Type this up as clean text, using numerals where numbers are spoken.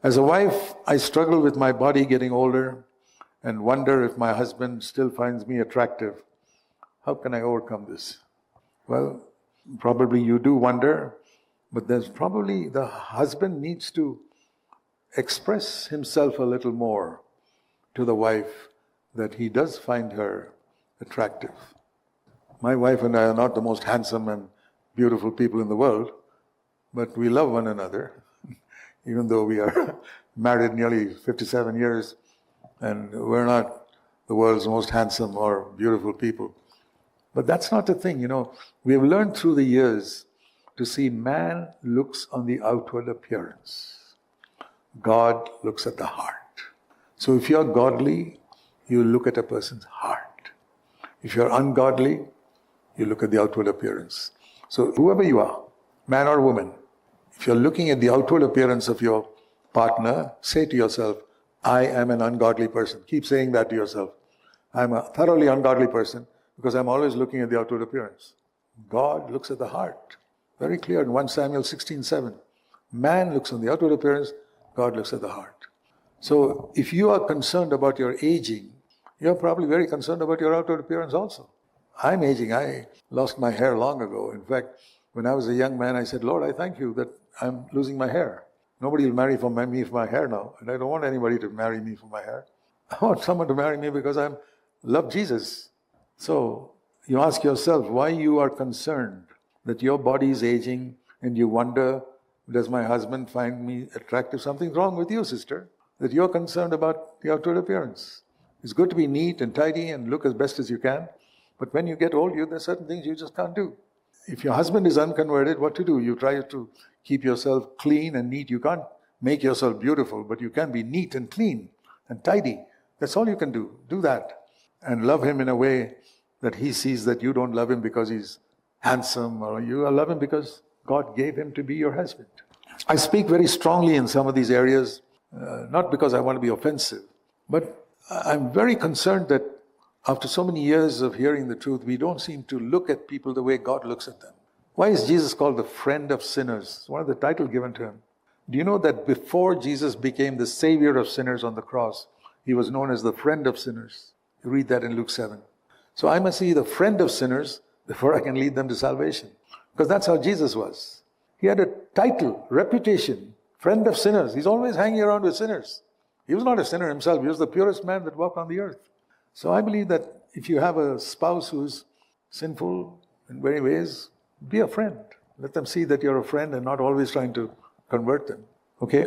As a wife, I struggle with my body getting older and wonder if my husband still finds me attractive. How can I overcome this? Well, probably you do wonder, but there's probably the husband needs to express himself a little more to the wife that he does find her attractive. My wife and I are not the most handsome and beautiful people in the world, but we love one another, even though we are married nearly 57 years, and we're not the world's most handsome or beautiful people. But that's not the thing, We have learned through the years to see man looks on the outward appearance. God looks at the heart. So if you're godly, you look at a person's heart. If you're ungodly, you look at the outward appearance. So whoever you are, man or woman, if you're looking at the outward appearance of your partner, say to yourself, I am an ungodly person. Keep saying that to yourself. I'm a thoroughly ungodly person because I'm always looking at the outward appearance. God looks at the heart. Very clear in 1 Samuel 16:7. Man looks on the outward appearance, God looks at the heart. So if you are concerned about your aging, you're probably very concerned about your outward appearance also. I'm aging. I lost my hair long ago. In fact, when I was a young man, I said, Lord, I thank you that I'm losing my hair. Nobody will marry me for my hair now. And I don't want anybody to marry me for my hair. I want someone to marry me because I love Jesus. So you ask yourself why you are concerned that your body is aging and you wonder, does my husband find me attractive? Something's wrong with you, sister, that you're concerned about the outward appearance. It's good to be neat and tidy and look as best as you can. But when you get old, there's certain things you just can't do. If your husband is unconverted, what to do? You try to keep yourself clean and neat. You can't make yourself beautiful, but you can be neat and clean and tidy. That's all you can do. Do that. And love him in a way that he sees that you don't love him because he's handsome, or you love him because God gave him to be your husband. I speak very strongly in some of these areas, not because I want to be offensive, but I'm very concerned that after so many years of hearing the truth, we don't seem to look at people the way God looks at them. Why is Jesus called the friend of sinners? It's one of the titles given to him. Do you know that before Jesus became the savior of sinners on the cross, he was known as the friend of sinners? You read that in Luke 7. So I must be the friend of sinners before I can lead them to salvation. Because that's how Jesus was. He had a title, reputation, friend of sinners. He's always hanging around with sinners. He was not a sinner himself. He was the purest man that walked on the earth. So I believe that if you have a spouse who's sinful in many ways, be a friend. Let them see that you're a friend and not always trying to convert them. Okay?